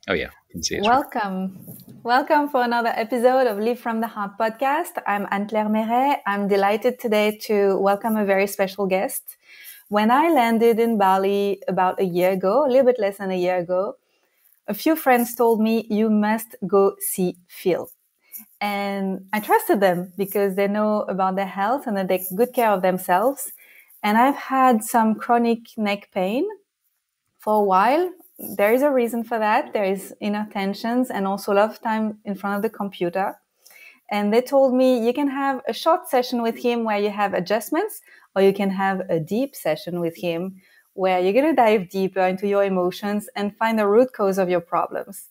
Oh yeah, I can see it's Welcome. Welcome for another episode of Live from the Heart podcast. I'm Anne-Claire Meret. I'm delighted today to welcome a very special guest. When I landed in Bali about a year ago, a little bit less than a year ago, a few friends told me, you must go see Phill. And I trusted them because they know about their health and they take good care of themselves. And I've had some chronic neck pain for a while. There is a reason for that. There is inner tensions and also a lot of time in front of the computer. And they told me you can have a short session with him where you have adjustments, or you can have a deep session with him where you're going to dive deeper into your emotions and find the root cause of your problems.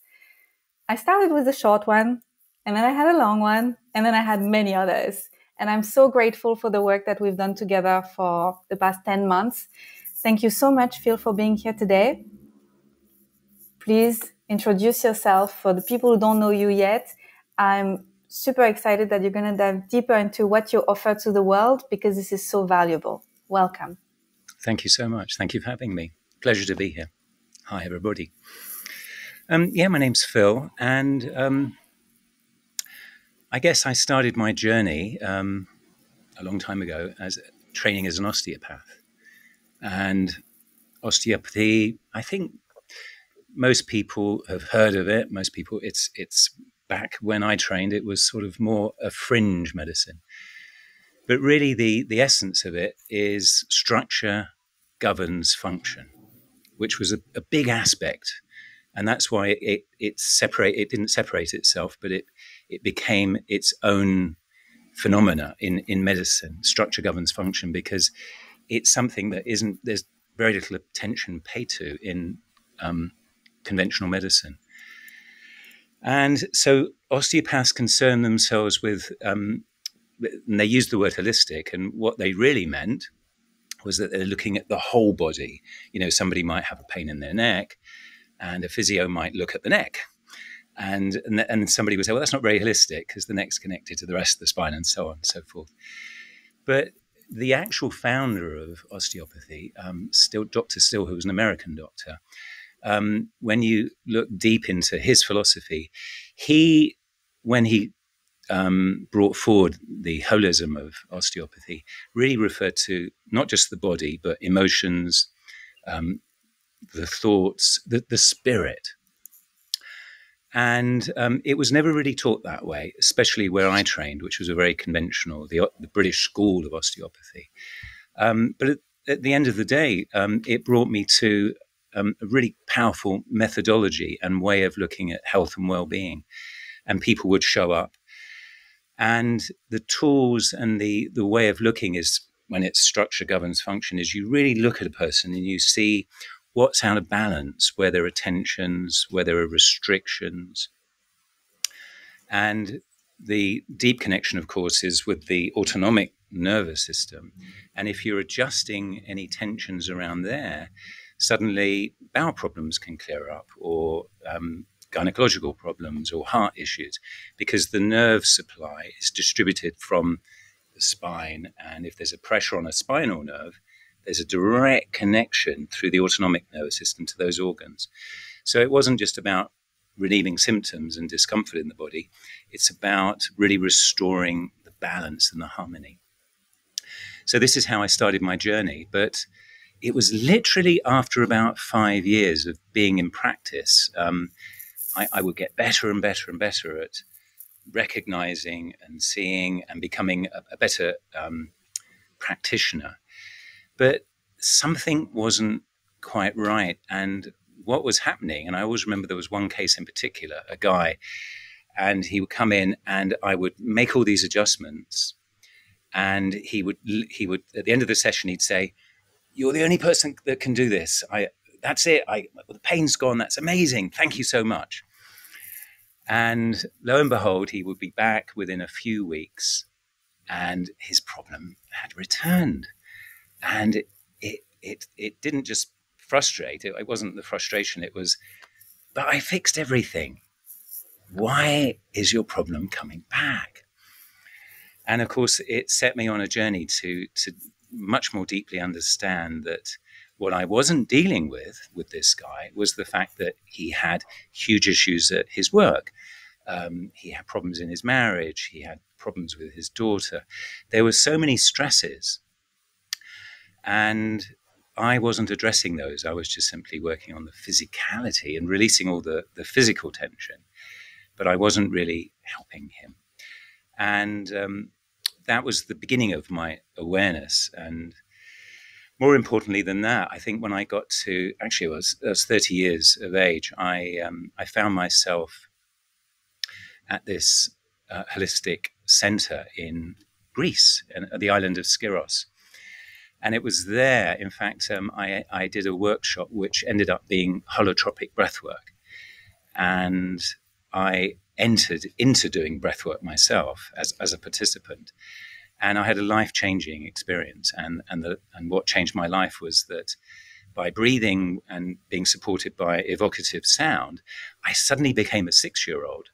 I started with a short one, and then I had a long one, and then I had many others. And I'm so grateful for the work that we've done together for the past 10 months. Thank you so much, Phill, for being here today. Please introduce yourself for the people who don't know you yet. I'm super excited that you're going to dive deeper into what you offer to the world because this is so valuable. Welcome. Thank you so much. Thank you for having me. Pleasure to be here. Hi, everybody. My name's Phill, and I guess I started my journey a long time ago as training as an osteopath. And osteopathy, I think most people have heard of it. Most people, it's back when I trained, it was sort of more a fringe medicine. But really, the essence of it is structure governs function, which was a big aspect, and that's why it didn't separate itself, but it became its own phenomena in medicine. Structure governs function because it's something that isn't there's very little attention paid to in conventional medicine. And so osteopaths concern themselves with, and they use the word holistic, and what they really meant was that they're looking at the whole body. You know, somebody might have a pain in their neck, and a physio might look at the neck. And somebody would say, well, that's not very holistic because the neck's connected to the rest of the spine and so on and so forth. But the actual founder of osteopathy, Dr. Still, who was an American doctor, when you look deep into his philosophy, when he brought forward the holism of osteopathy, really referred to not just the body, but emotions, the thoughts, the spirit. And it was never really taught that way, especially where I trained, which was a very conventional, the British school of osteopathy. But at the end of the day, it brought me to a really powerful methodology and way of looking at health and well-being. And people would show up. And the tools and the way of looking is, when it's structure governs function, is you really look at a person and you see what's out of balance, where there are tensions, where there are restrictions. And the deep connection, of course, is with the autonomic nervous system. And if you're adjusting any tensions around there, suddenly bowel problems can clear up, or gynecological problems or heart issues, because the nerve supply is distributed from the spine. And if there's a pressure on a spinal nerve, there's a direct connection through the autonomic nervous system to those organs. So it wasn't just about relieving symptoms and discomfort in the body. It's about really restoring the balance and the harmony. So this is how I started my journey. But it was literally after about 5 years of being in practice, I would get better and better and better at recognizing and seeing and becoming a better practitioner. But something wasn't quite right. And what was happening, and I always remember there was one case in particular, a guy, and he would come in and I would make all these adjustments. And he would at the end of the session, he'd say, "You're the only person that can do this. That's it. The pain's gone. That's amazing. Thank you so much." And lo and behold, he would be back within a few weeks and his problem had returned. And it didn't just frustrate. It wasn't the frustration. It was, but I fixed everything. Why is your problem coming back? And of course, it set me on a journey to much more deeply understand that What I wasn't dealing with this guy was the fact that he had huge issues at his work. He had problems in his marriage. He had problems with his daughter. There were so many stresses, and I wasn't addressing those. I was just simply working on the physicality and releasing all the physical tension, but I wasn't really helping him. And that was the beginning of my awareness. And more importantly than that, I think when I got to, actually I was 30 years of age, I found myself at this holistic center in Greece, at the island of Skiros. And it was there, in fact, I did a workshop which ended up being holotropic breathwork. And I entered into doing breathwork myself as a participant. And I had a life-changing experience. And what changed my life was that by breathing and being supported by evocative sound, I suddenly became a 6-year-old.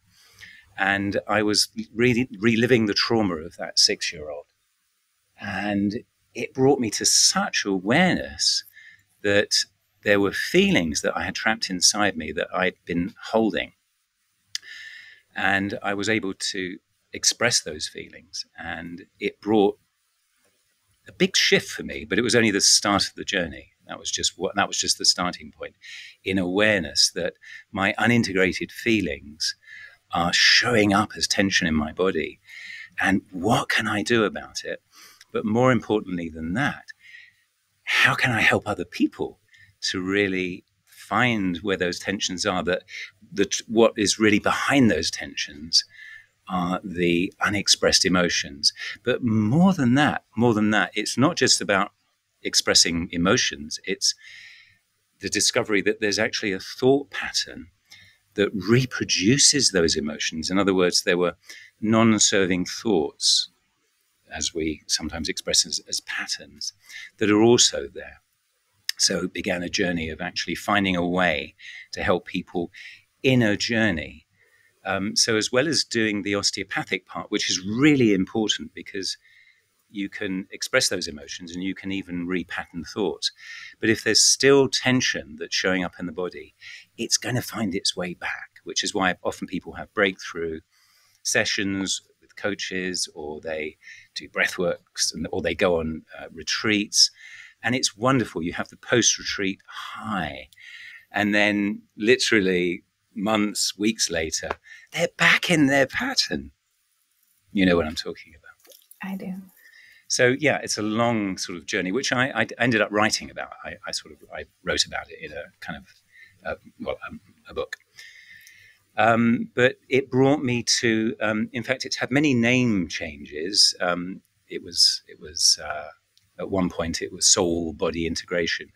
And I was really reliving the trauma of that 6-year-old. And it brought me to such awareness that there were feelings that I had trapped inside me that I'd been holding. And I was able to express those feelings. And it brought a big shift for me, but it was only the start of the journey. That was just the starting point, in awareness that my unintegrated feelings are showing up as tension in my body. And what can I do about it? But more importantly than that, how can I help other people to really find where those tensions are, that what is really behind those tensions are the unexpressed emotions. But more than that, it's not just about expressing emotions. It's the discovery that there's actually a thought pattern that reproduces those emotions. In other words, there were non-serving thoughts, as we sometimes express as patterns, that are also there. So it began a journey of actually finding a way to help people in a journey. So as well as doing the osteopathic part, which is really important because you can express those emotions and you can even repattern thoughts. But if there's still tension that's showing up in the body, it's going to find its way back, which is why often people have breakthrough sessions with coaches, or they do breathworks, or they go on retreats. And it's wonderful. You have the post-retreat high. And then literally months, weeks later, they're back in their pattern. You know what I'm talking about? I do. So yeah, it's a long sort of journey, which I ended up writing about. I wrote about it in a kind of a book. But it brought me to, in fact, it's had many name changes. It was at one point it was soul body integration,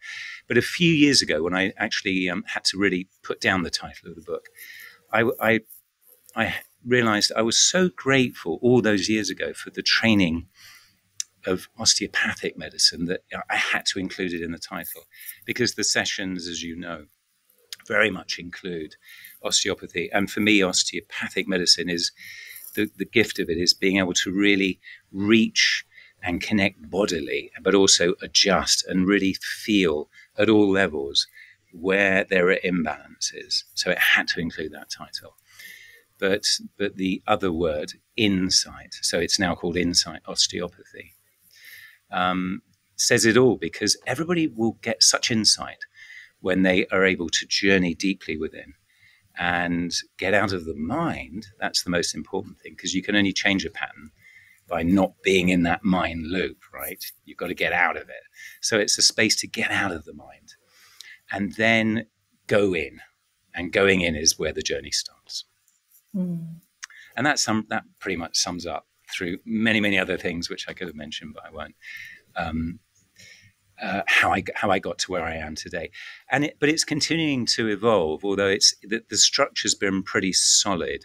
but a few years ago, when I actually had to really put down the title of the book, I realized I was so grateful all those years ago for the training of osteopathic medicine that I had to include it in the title, because the sessions, as you know, very much include osteopathy. And for me, osteopathic medicine is the gift of it is being able to really reach and connect bodily, but also adjust and really feel at all levels where there are imbalances. So it had to include that title. But the other word, insight, so it's now called insight osteopathy, says it all, because everybody will get such insight when they are able to journey deeply within and get out of the mind. That's the most important thing, because you can only change a pattern by not being in that mind loop, right? You've got to get out of it. So it's a space to get out of the mind and then go in. And going in is where the journey starts. Mm. And that pretty much sums up, through many, many other things, which I could have mentioned, but I won't, how I got to where I am today. But it's continuing to evolve, although the structure's been pretty solid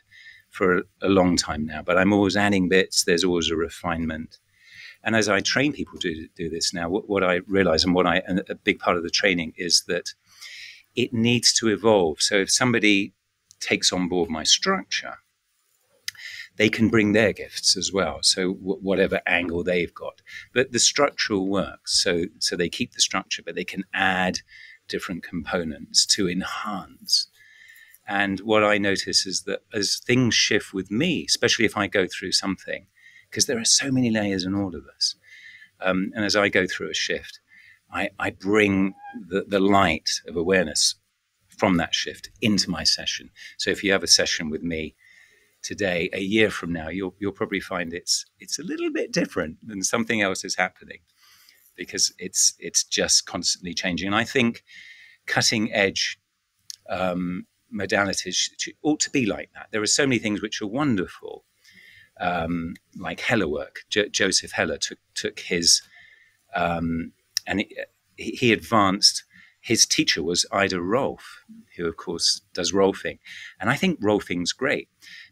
for a long time now, but I'm always adding bits. There's always a refinement. And as I train people to do this now, what I realize, and a big part of the training is that it needs to evolve. So if somebody takes on board my structure, they can bring their gifts as well. So whatever angle they've got, but the structural works. So they keep the structure, but they can add different components to enhance. And what I notice is that as things shift with me, especially if I go through something, because there are so many layers in all of us, and as I go through a shift, I bring the light of awareness from that shift into my session. So if you have a session with me today, a year from now, you'll probably find it's a little bit different, and something else is happening, because it's just constantly changing. And I think cutting edge modalities ought to be like that. There are so many things which are wonderful, like Heller work. Joseph Heller took his and he advanced. His teacher was Ida Rolf, who of course does Rolfing, and I think Rolfing's great,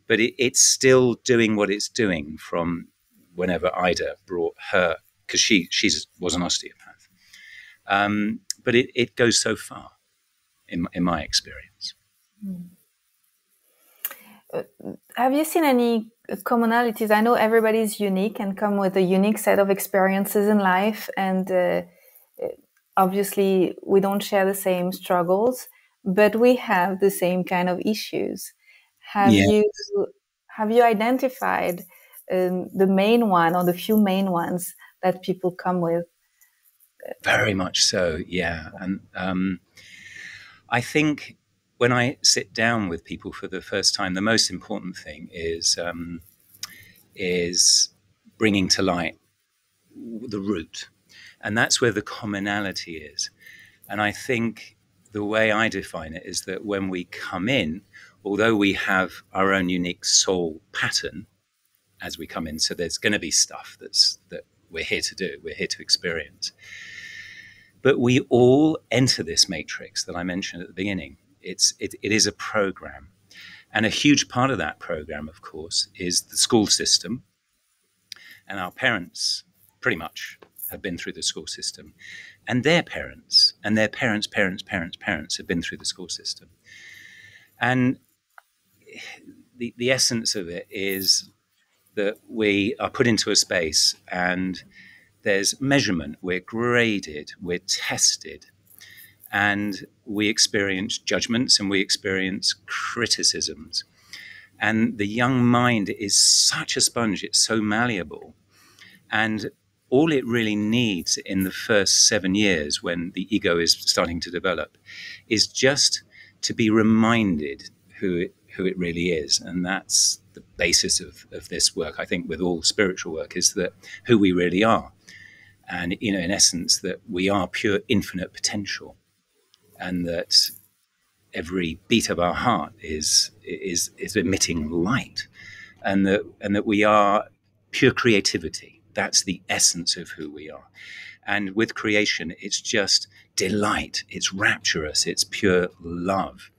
but it's still doing what it's doing from whenever Ida brought her, because she was an osteopath, but it goes so far in my experience. Have you seen any commonalities? I know everybody's unique and come with a unique set of experiences in life, and obviously we don't share the same struggles, but we have the same kind of issues. Have you identified the main one or the few main ones that people come with? Very much so, yeah. And I think when I sit down with people for the first time, the most important thing is bringing to light the root, and that's where the commonality is. And I think the way I define it is that when we come in, although we have our own unique soul pattern as we come in, so there's going to be stuff that we're here to do, we're here to experience, but we all enter this matrix that I mentioned at the beginning. It is a program. And a huge part of that program, of course, is the school system. And our parents pretty much have been through the school system. And their parents and their parents' parents have been through the school system. And the essence of it is that we are put into a space and there's measurement, we're graded, we're tested, and we experience judgments and we experience criticisms. And the young mind is such a sponge, it's so malleable. And all it really needs in the first 7 years, when the ego is starting to develop, is just to be reminded who it really is. And that's the basis of this work, I think, with all spiritual work, is that who we really are. And, in essence, that we are pure infinite potential, and that every beat of our heart is emitting light, and that we are pure creativity. That's the essence of who we are. And with creation, it's just delight, it's rapturous, it's pure love.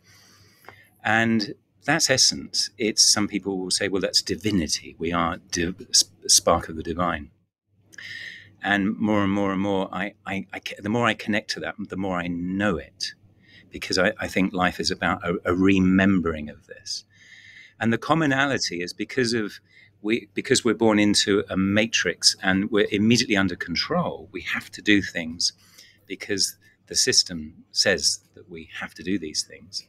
And that's essence. Some people will say, well, that's divinity. We are spark of the divine. And more and more, the more I connect to that, the more I know it, because I think life is about a remembering of this. And the commonality is because we're born into a matrix and we're immediately under control. We have to do things because the system says that we have to do these things.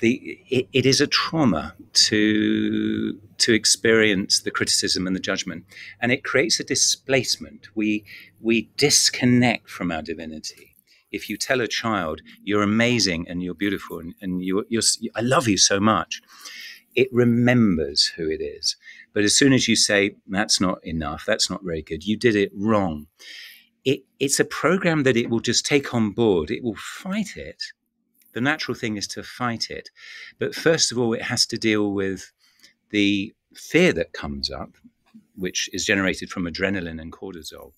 It is a trauma to experience the criticism and the judgment, and it creates a displacement. We disconnect from our divinity. If you tell a child you're amazing and you're beautiful and you're I love you so much, it remembers who it is. But as soon as you say that's not enough, that's not very good, you did it wrong, it's a program that it will just take on board. It will fight it. The natural thing is to fight it. But first of all, it has to deal with the fear that comes up, which is generated from adrenaline and cortisol.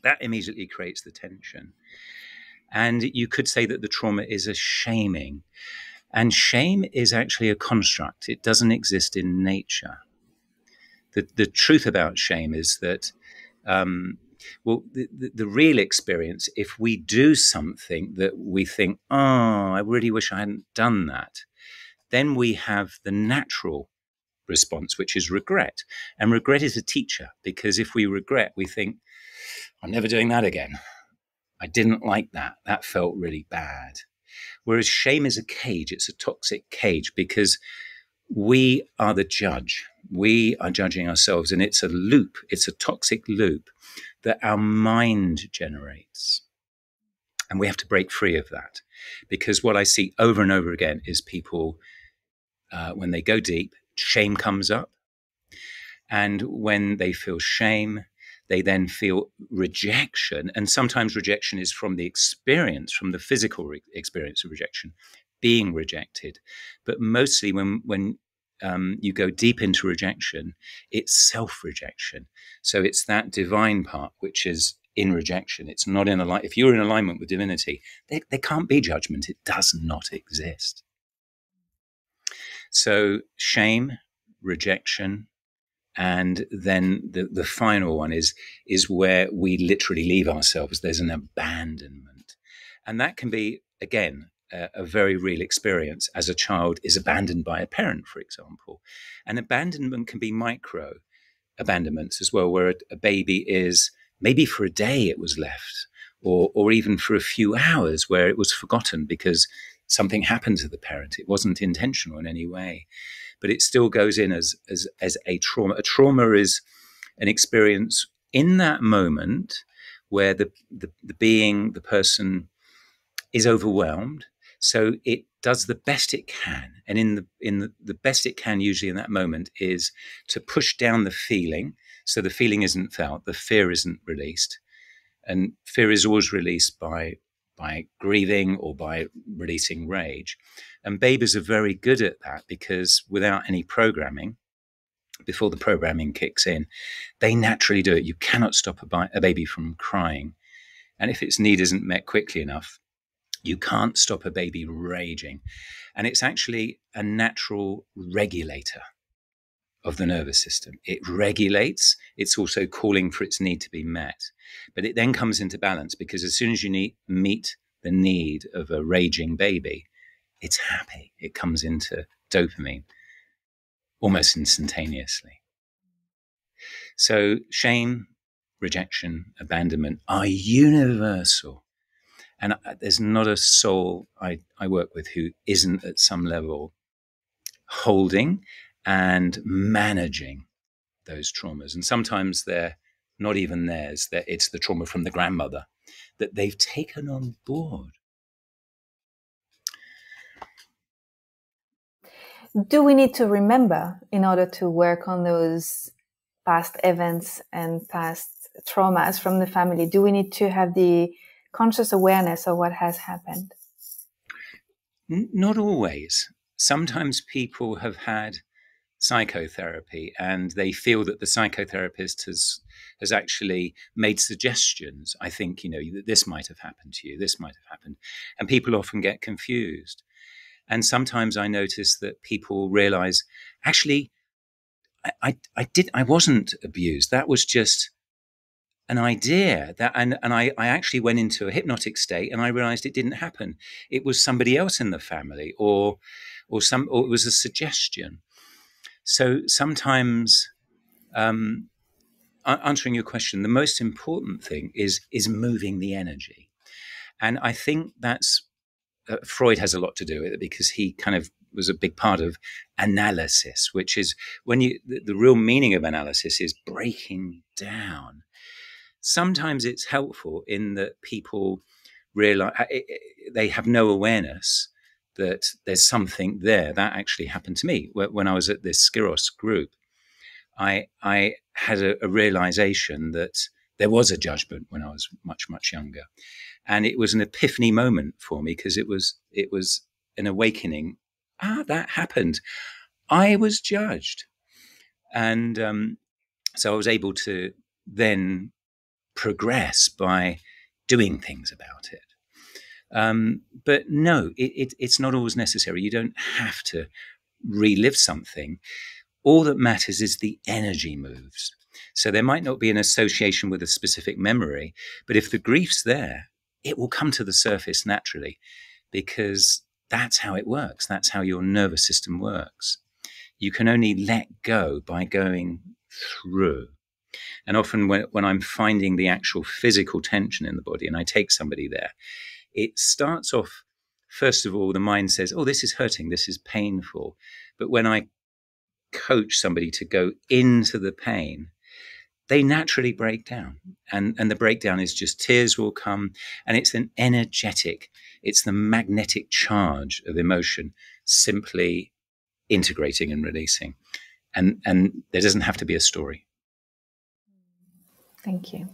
That immediately creates the tension. And you could say that the trauma is a shaming. And shame is actually a construct. It doesn't exist in nature. The truth about shame is that the real experience, if we do something that we think, oh, I really wish I hadn't done that, then we have the natural response, which is regret. And regret is a teacher, because if we regret, we think, I'm never doing that again. I didn't like that. That felt really bad. Whereas shame is a cage. It's a toxic cage, because we are the judge. We are judging ourselves, and it's a loop. It's a toxic loop that our mind generates. And we have to break free of that, because what I see over and over again is people, when they go deep, shame comes up. And when they feel shame, they then feel rejection. And sometimes rejection is from the experience, from the physical experience of rejection, being rejected. But mostly when you go deep into rejection, it's self-rejection. So it's that divine part which is in rejection. It's not in alignment. If you're in alignment with divinity, there can't be judgment. It does not exist. So shame, rejection, and then the final one is where we literally leave ourselves. There's an abandonment. And that can be, again, a very real experience, as a child is abandoned by a parent, for example. And abandonment can be micro abandonments as well, where a baby is, maybe for a day it was left, or even for a few hours where it was forgotten because something happened to the parent. It wasn't intentional in any way. But it still goes in as a trauma. A trauma is an experience in that moment where the person is overwhelmed. So it does the best it can. And in the best it can, usually in that moment, is to push down the feeling. So the feeling isn't felt, the fear isn't released. And fear is always released by grieving or by releasing rage. And babies are very good at that, because without any programming, before the programming kicks in, they naturally do it. You cannot stop a baby from crying. And if its need isn't met quickly enough, you can't stop a baby raging. And it's actually a natural regulator of the nervous system. It regulates. It's also calling for its need to be met. But it then comes into balance, because as soon as you meet the need of a raging baby, it's happy. It comes into dopamine almost instantaneously. So shame, rejection, abandonment are universal. And there's not a soul I work with who isn't at some level holding and managing those traumas. And sometimes they're not even theirs. It's the trauma from the grandmother that they've taken on board. Do we need to remember in order to work on those past events and past traumas from the family? Do we need to have the conscious awareness of what has happened? Not always. Sometimes people have had psychotherapy and they feel that the psychotherapist has actually made suggestions. I think, this might have happened to you, this might have happened. And people often get confused. And sometimes I notice that people realize, actually, I wasn't abused. That was just an idea and I actually went into a hypnotic state and I realized it didn't happen. It was somebody else in the family or it was a suggestion. So sometimes, answering your question, the most important thing is moving the energy. And I think that's, Freud has a lot to do with it, because he kind of was a big part of analysis, which is when the real meaning of analysis is breaking down. Sometimes it's helpful in that people realize they have no awareness that there's something there. That actually happened to me when I was at this Skiros group. I had a realization that there was a judgment when I was much, much younger. And it was an epiphany moment for me, because it was an awakening. That happened. I was judged. And so I was able to then progress by doing things about it. But no, it's not always necessary. You don't have to relive something. All that matters is the energy moves. So there might not be an association with a specific memory, but if the grief's there, it will come to the surface naturally, because that's how it works. That's how your nervous system works. You can only let go by going through. And often when I'm finding the actual physical tension in the body and I take somebody there, it starts off, first of all, the mind says, oh, this is hurting, this is painful. But when I coach somebody to go into the pain, they naturally break down. And the breakdown is just tears will come. And it's an energetic, it's the magnetic charge of emotion simply integrating and releasing. And there doesn't have to be a story. Thank you.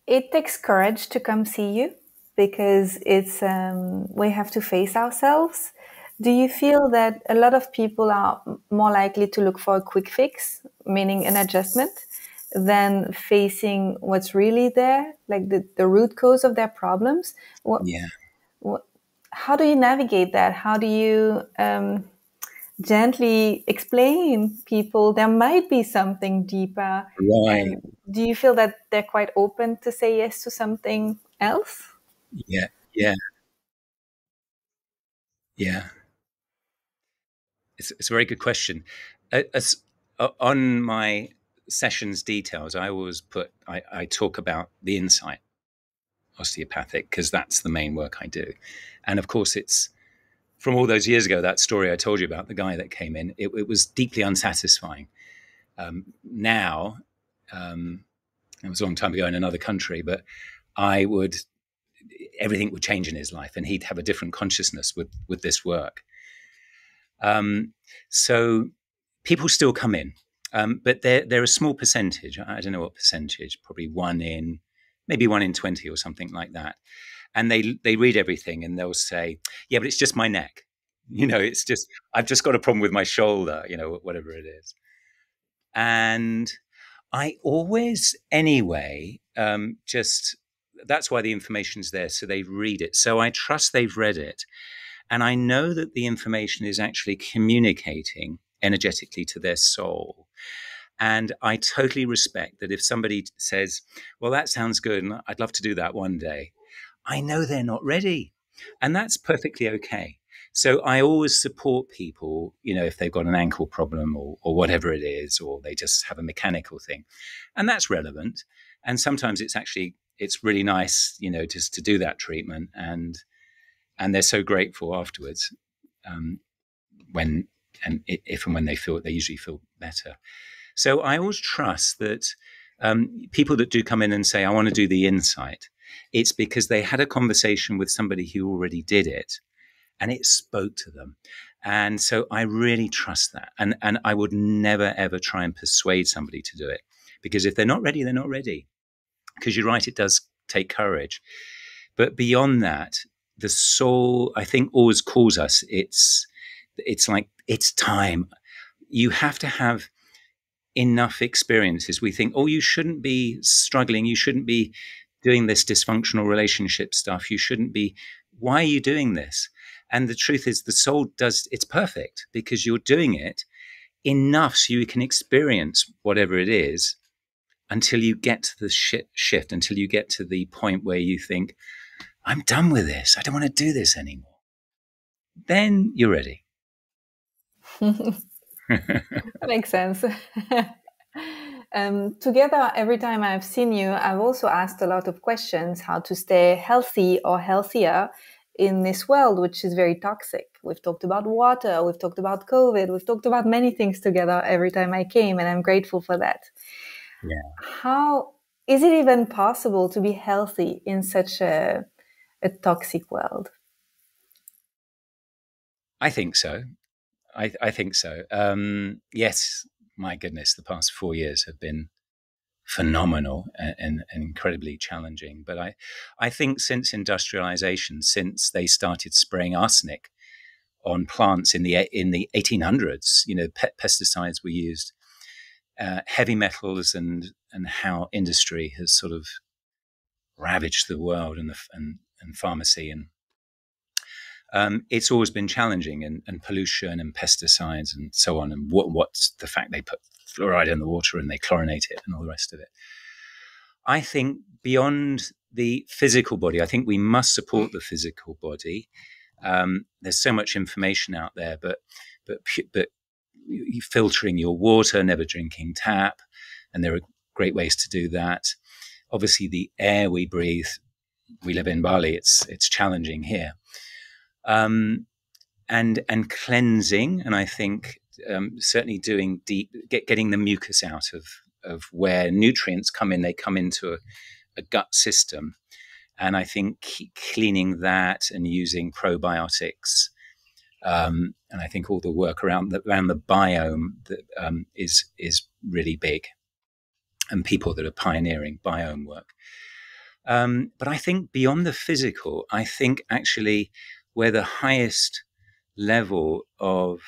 It takes courage to come see you because it's we have to face ourselves. Do you feel that a lot of people are more likely to look for a quick fix, meaning an adjustment, than facing what's really there, like the root cause of their problems? How do you navigate that? How do you gently explain people there might be something deeper? Right. And do you feel that they're quite open to say yes to something else? Yeah. It's a very good question. On my sessions details, I always I talk about the insight osteopathic because that's the main work I do. And of course, it's from all those years ago, that story I told you about, the guy that came in, it was deeply unsatisfying. Now, it was a long time ago in another country, but everything would change in his life and he'd have a different consciousness with this work. So people still come in, but they're a small percentage. I don't know what percentage, probably maybe 1 in 20 or something like that. And they read everything and they'll say, yeah, but it's just my neck. It's just, I've just got a problem with my shoulder, whatever it is. And I always, anyway, that's why the information's there. So they read it. So I trust they've read it. And I know that the information is actually communicating energetically to their soul. And I totally respect that if somebody says, well, that sounds good, and I'd love to do that one day, I know they're not ready. And that's perfectly okay. So I always support people, if they've got an ankle problem or whatever it is, or they just have a mechanical thing. And that's relevant. And sometimes it's really nice, just to do that treatment. And they're so grateful afterwards if and when they usually feel better. So I always trust that people that do come in and say, I want to do the insight, it's because they had a conversation with somebody who already did it and it spoke to them. And so I really trust that. And I would never, ever try and persuade somebody to do it, because if they're not ready, they're not ready. Because you're right, it does take courage. But beyond that, the soul, I think, always calls us. It's like, it's time. You have to have enough experiences. We think, oh, you shouldn't be struggling. You shouldn't be doing this dysfunctional relationship stuff. You shouldn't be. Why are you doing this? And the truth is, the soul it's perfect because you're doing it enough so you can experience whatever it is until you get to the shift, until you get to the point where you think, I'm done with this. I don't want to do this anymore. Then you're ready. Makes sense. Together, every time I've seen you, I've also asked a lot of questions how to stay healthy or healthier in this world, which is very toxic. We've talked about water, we've talked about COVID, we've talked about many things together every time I came, and I'm grateful for that. Yeah. How is it even possible to be healthy in such a toxic world? I think so. I think so. Yes, my goodness, the past 4 years have been phenomenal and incredibly challenging. But I think since industrialization, since they started spraying arsenic on plants in the 1800s, pesticides were used, heavy metals, and how industry has sort of ravaged the world and pharmacy, and it's always been challenging, and pollution and pesticides and so on, and what's the fact they put fluoride in the water and they chlorinate it and all the rest of it. I think beyond the physical body, I think we must support the physical body, There's so much information out there, but you filtering your water, never drinking tap, and there are great ways to do that. Obviously, the air we breathe. We live in Bali. It's challenging here, and cleansing. And I think certainly doing getting the mucus out of where nutrients come in. They come into a gut system, and I think cleaning that and using probiotics. And I think all the work around the biome that, is really big, and people that are pioneering biome work. But I think beyond the physical, I think actually where the highest level of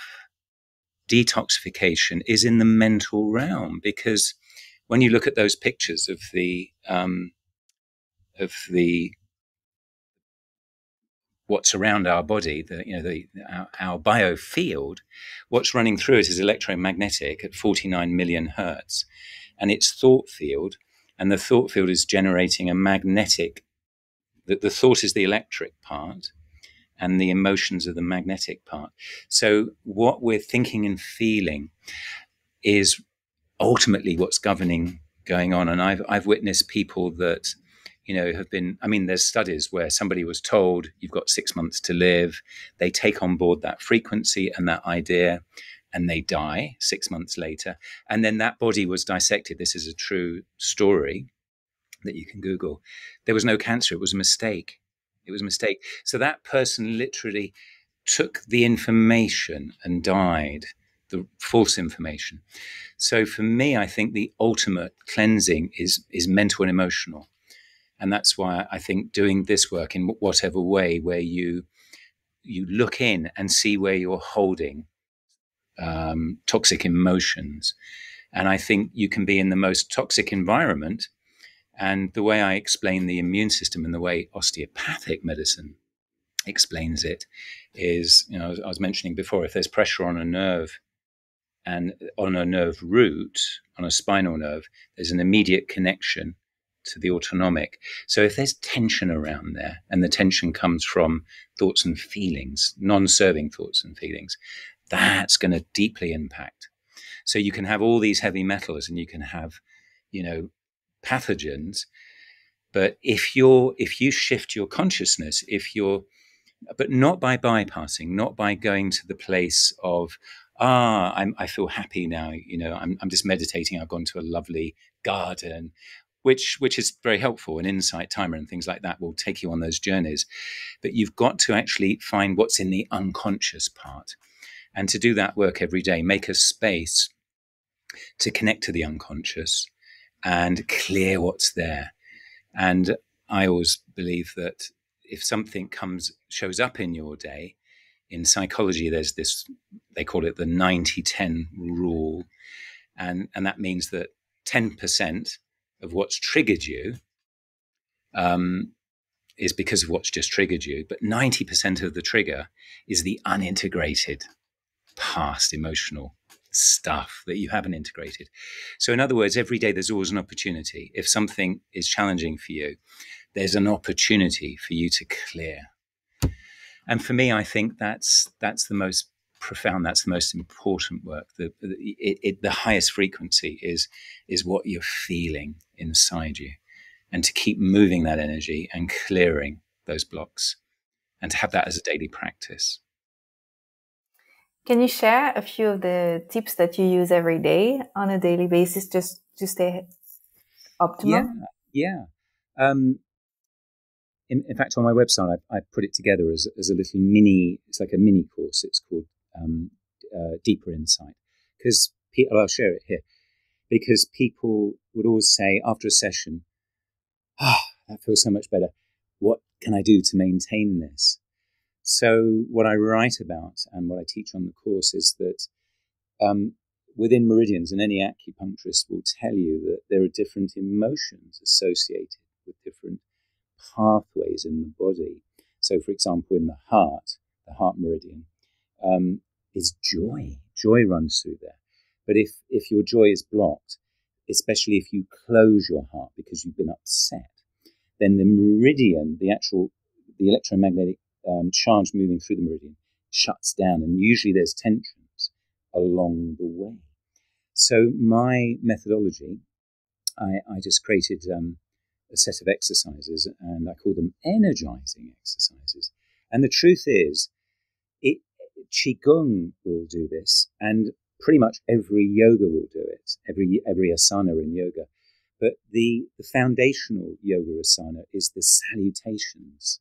detoxification is in the mental realm, because when you look at those pictures of the what's around our body, our biofield, what's running through it is electromagnetic at 49 million hertz, and it's thought field, and the thought field is generating a magnetic. The thought is the electric part, and the emotions are the magnetic part. So what we're thinking and feeling is ultimately what's going on. And I've witnessed people that, have been, there's studies where somebody was told you've got 6 months to live. They take on board that frequency and that idea, and they die 6 months later. And then that body was dissected. This is a true story that you can Google. There was no cancer. It was a mistake. So that person literally took the information and died, the false information. So for me, I think the ultimate cleansing is mental and emotional. And that's why I think doing this work in whatever way, where you look in and see where you're holding toxic emotions. And I think you can be in the most toxic environment. And the way I explain the immune system and the way osteopathic medicine explains it is, I was mentioning before, if there's pressure on a nerve and on a nerve root, on a spinal nerve, there's an immediate connection to the autonomic. So if there's tension around there, and the tension comes from thoughts and feelings, non-serving thoughts and feelings, that's going to deeply impact. So you can have all these heavy metals, and you can have, pathogens, but if you shift your consciousness, but not by bypassing, not by going to the place of I feel happy now, I'm just meditating, I've gone to a lovely garden, which is very helpful, an insight timer and things like that will take you on those journeys. But you've got to actually find what's in the unconscious part, and to do that work every day, make a space to connect to the unconscious and clear what's there. And I always believe that if something shows up in your day, in psychology, there's this, they call it the 90-10 rule. And that means that 10% of what's triggered you is because of what's just triggered you. But 90% of the trigger is the unintegrated past emotional stuff that you haven't integrated. So in other words, every day there's always an opportunity. If something is challenging for you, there's an opportunity for you to clear. And for me, I think that's the most profound, that's the most important work. The highest frequency is what you're feeling inside you, and to keep moving that energy and clearing those blocks, and to have that as a daily practice. Can you share a few of the tips that you use every day on a daily basis just to stay optimal? Yeah. In fact, on my website, I put it together as a little it's like a mini course. It's called Deeper Insight. Because I'll share it here. Because people would always say after a session, that feels so much better. What can I do to maintain this? So what I write about and what I teach on the course is that within meridians, and any acupuncturist will tell you that there are different emotions associated with different pathways in the body. So, for example, in the heart meridian, is joy. Joy runs through there. But if your joy is blocked, especially if you close your heart because you've been upset, then the meridian, the electromagnetic charge moving through the meridian shuts down, and usually there's tensions along the way. So my methodology, I just created a set of exercises, and I call them energizing exercises. And the truth is, Qigong will do this, and pretty much every yoga will do it, every asana in yoga. But the foundational yoga asana is the salutations,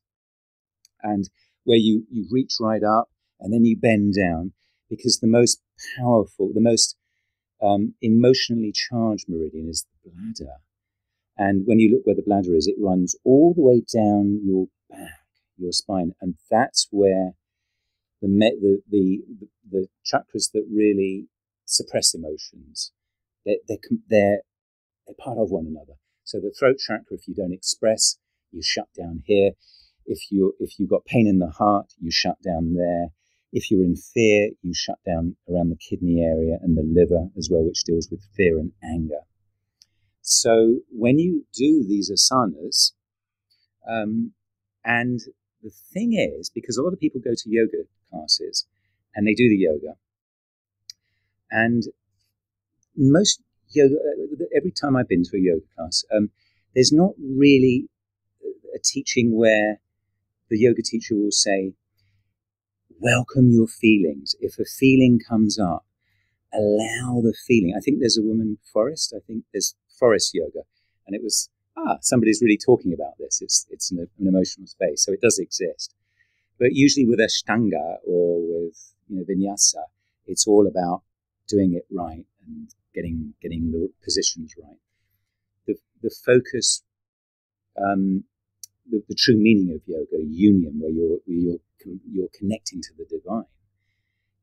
and where you reach right up and then you bend down, because the most powerful, the most emotionally charged meridian is the bladder. And when you look where the bladder is, it runs all the way down your back, your spine, and that's where the chakras that really suppress emotions, they're part of one another. So the throat chakra, if you don't express, you shut down here. If you've got pain in the heart, you shut down there. If you're in fear, you shut down around the kidney area and the liver as well, which deals with fear and anger. So when you do these asanas, and the thing is, because a lot of people go to yoga classes and they do the yoga, and most yoga, every time I've been to a yoga class, there's not really a teaching where the yoga teacher will say, welcome your feelings. If a feeling comes up, allow the feeling. I think there's a woman, Forrest, I think there's Forest yoga, and it was, somebody's really talking about this. It's an emotional space, so it does exist. But usually with Ashtanga or with vinyasa, it's all about doing it right and getting the positions right. The focus, the true meaning of yoga, union, where you're connecting to the divine,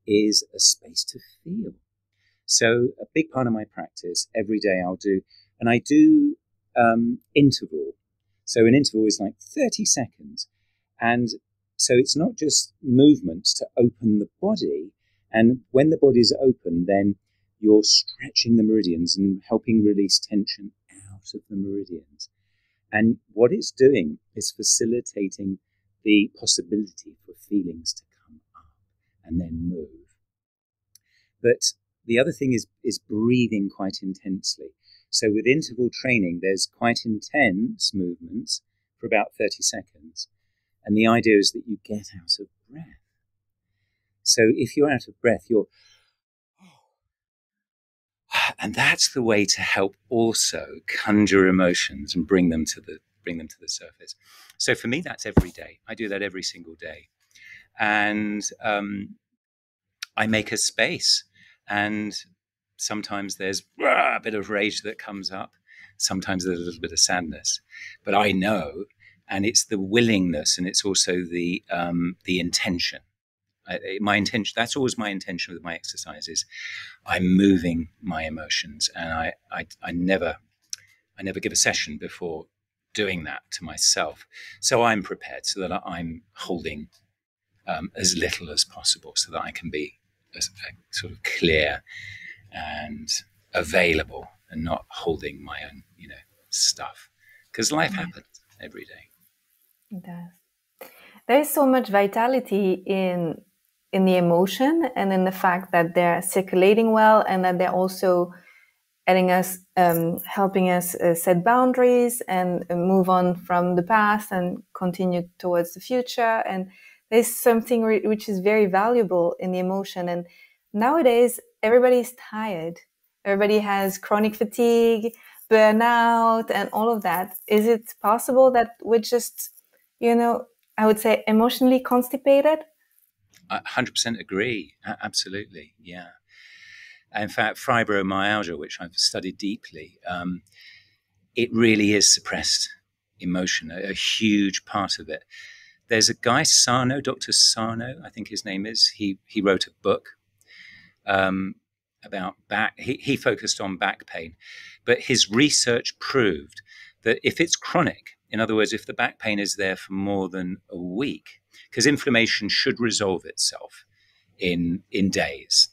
is a space to feel. So a big part of my practice every day I'll do, and I do interval. So an interval is like 30 seconds. And so it's not just movements to open the body. And when the body is open, then you're stretching the meridians and helping release tension out of the meridians. And what it's doing is facilitating the possibility for feelings to come up and then move. But the other thing is breathing quite intensely. So with interval training, there's quite intense movements for about 30 seconds. And the idea is that you get out of breath. So if you're out of breath, and that's the way to help also conjure emotions and bring them to the surface. So for me, that's every day. I do that every single day. And I make a space. And sometimes there's a bit of rage that comes up. Sometimes there's a little bit of sadness. But I know, and it's the willingness, and it's also the intention. My intention, that's always my intention with my exercises. I'm moving my emotions, and I never give a session before doing that to myself. So I'm prepared, so that I'm holding as little as possible, so that I can be sort of clear and available, and not holding my own, stuff. Because life happens every day. It does. There is so much vitality in the emotion, and in the fact that they're circulating well, and that they're also adding us, helping us set boundaries and move on from the past and continue towards the future. And there's something which is very valuable in the emotion. And nowadays, everybody's tired. Everybody has chronic fatigue, burnout, and all of that. Is it possible that we're just, I would say, emotionally constipated? I 100% agree. Absolutely. Yeah. In fact, fibromyalgia, which I've studied deeply, it really is suppressed emotion, a huge part of it. There's a guy, Dr. Sarno, I think his name is. He wrote a book about back. He focused on back pain, but his research proved that if it's chronic, in other words, if the back pain is there for more than a week, because inflammation should resolve itself in days.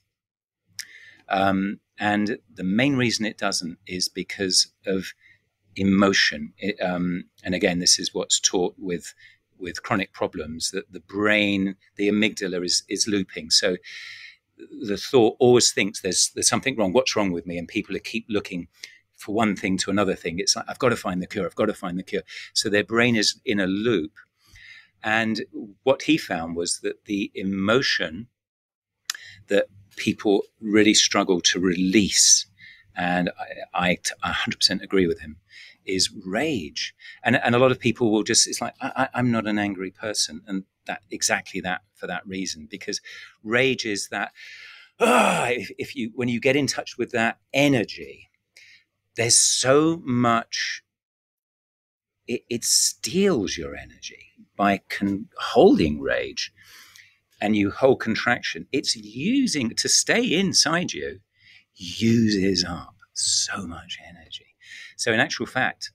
And the main reason it doesn't is because of emotion. And again, this is what's taught with with chronic problems that the brain, the amygdala is looping. So the thought always thinks there's something wrong. What's wrong with me? And people keep looking for one thing to another thing. It's like, I've got to find the cure. I've got to find the cure. So their brain is in a loop. And what he found was that the emotion that people really struggle to release, and I 100% agree with him, is rage. And a lot of people will just, it's like, I'm not an angry person. And that exactly that for that reason, because rage is that, when you get in touch with that energy, there's so much, it steals your energy by holding rage, and you hold contraction. It's using to stay inside you, uses up so much energy. So in actual fact,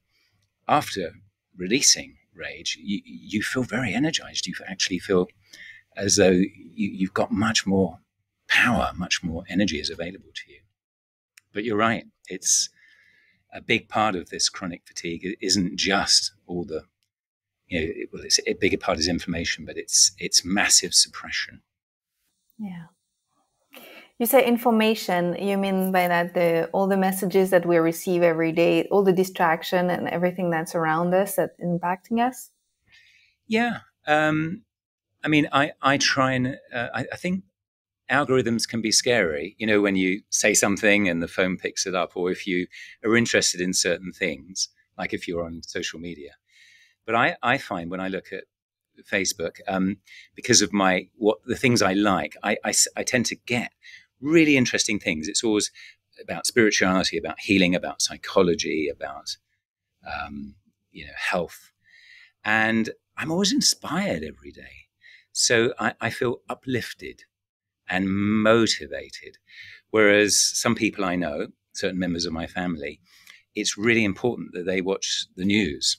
after releasing rage, you feel very energized. You actually feel as though you've got much more power, much more energy is available to you. But you're right. It's a big part of this chronic fatigue. It isn't just all the, it's a bigger part is inflammation, but it's massive suppression. Yeah. You say information, you mean by that all the messages that we receive every day, all the distraction and everything that's around us that's impacting us? Yeah. I mean, I try and I think algorithms can be scary, when you say something and the phone picks it up, or if you are interested in certain things, like if you're on social media. But I find when I look at Facebook, because of the things I like, I tend to get really interesting things. It's always about spirituality, about healing, about psychology, about health, and I'm always inspired every day. So I feel uplifted and motivated. Whereas some people I know, certain members of my family, it's really important that they watch the news,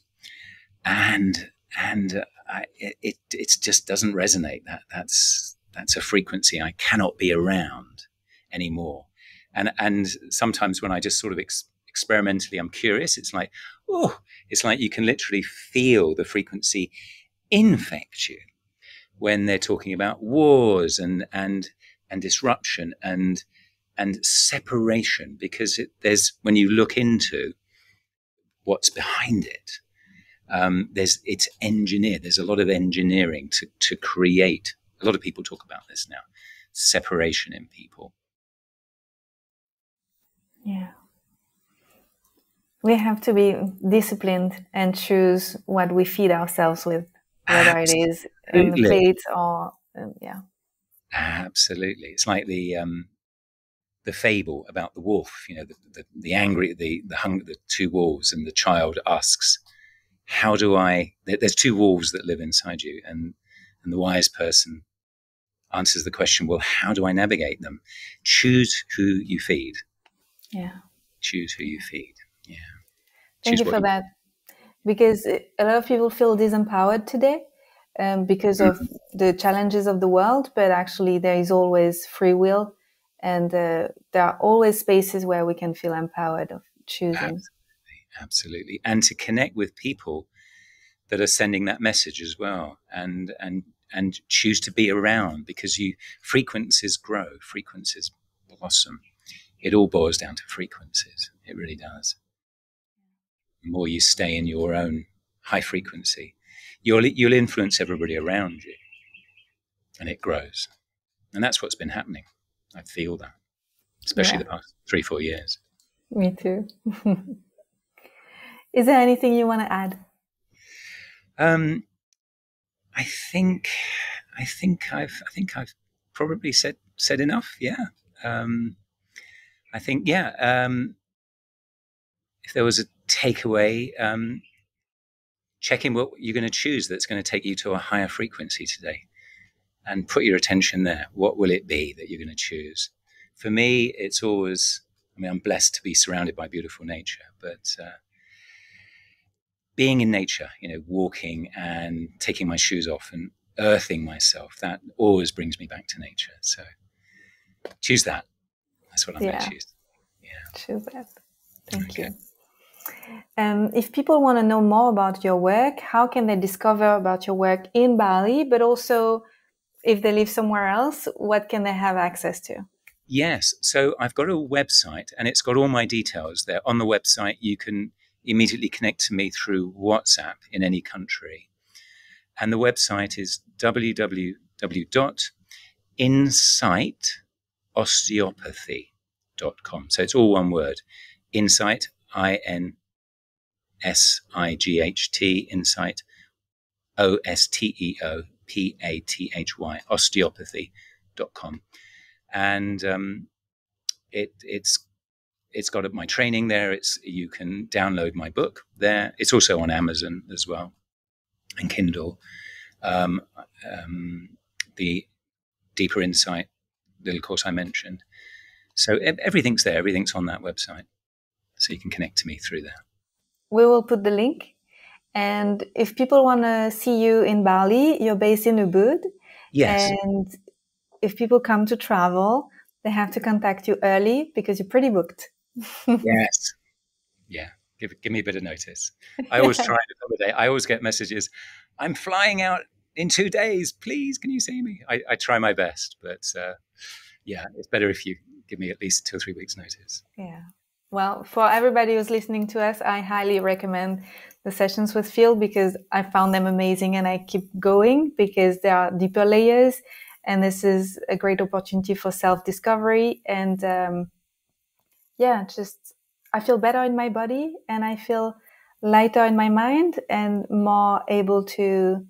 and it just doesn't resonate. That's a frequency I cannot be around anymore. And sometimes when I just sort of experimentally, I'm curious. It's like you can literally feel the frequency infect you when they're talking about wars and disruption and separation, because when you look into what's behind it, it's engineered. There's a lot of engineering to create. A lot of people talk about this now, separation in people. Yeah. We have to be disciplined and choose what we feed ourselves with, whether it is on the plate or, yeah. Absolutely. It's like the fable about the wolf, the angry, the two wolves, and the child asks, how do there's two wolves that live inside you, and the wise person answers the question, well, how do I navigate them? Choose who you feed. Yeah. Choose who you feed. Yeah. Thank you for that. Because a lot of people feel disempowered today because of the challenges of the world, but actually there is always free will, and there are always spaces where we can feel empowered of choosing. Absolutely. And to connect with people that are sending that message as well, and choose to be around, because frequencies grow, frequencies blossom. It all boils down to frequencies. It really does. The more you stay in your own high frequency, you'll influence everybody around you, and it grows. And that's what's been happening. I feel that, especially the past 3-4 years. Me too. Is there anything you want to add? I think I've probably said enough. Yeah. I think, if there was a takeaway, checking what you're going to choose that's going to take you to a higher frequency today, and put your attention there. What will it be that you're going to choose? For me, it's always, I'm blessed to be surrounded by beautiful nature, but being in nature, walking and taking my shoes off and earthing myself, that always brings me back to nature. So choose that. That's what I'm going to choose. Yeah. Choose that. Thank you. If people want to know more about your work, how can they discover about your work in Bali, but also if they live somewhere else, what can they have access to? Yes. So I've got a website and it's got all my details there. On the website, you can immediately connect to me through WhatsApp in any country. And the website is www.insightosteopathy.com. So it's all one word. Insight, INSIGHT, Insight, OSTEOPATHY, osteopathy.com. And it's got my training there. You can download my book there. It's also on Amazon as well and Kindle. The Deeper Insight little course I mentioned. So everything's there. Everything's on that website. So you can connect to me through there. We will put the link. And if people want to see you in Bali, you're based in Ubud. Yes. And if people come to travel, they have to contact you early because you're pretty booked. Yes. Yeah. Give me a bit of notice. I always try to accommodate. I always get messages. I'm flying out in 2 days. Please, can you see me? I try my best, but yeah, it's better if you give me at least 2 or 3 weeks notice. Yeah. Well, for everybody who's listening to us, I highly recommend the sessions with Phill because I found them amazing and I keep going because there are deeper layers and this is a great opportunity for self-discovery and just I feel better in my body and I feel lighter in my mind and more able to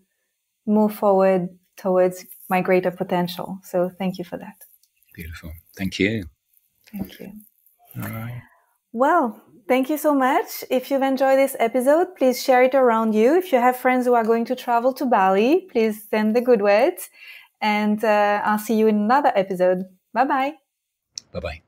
move forward towards my greater potential. So thank you for that. Beautiful. Thank you. Thank you. All right. Well, thank you so much. If you've enjoyed this episode, please share it around you. If you have friends who are going to travel to Bali, please send the good words. And I'll see you in another episode. Bye-bye. Bye-bye.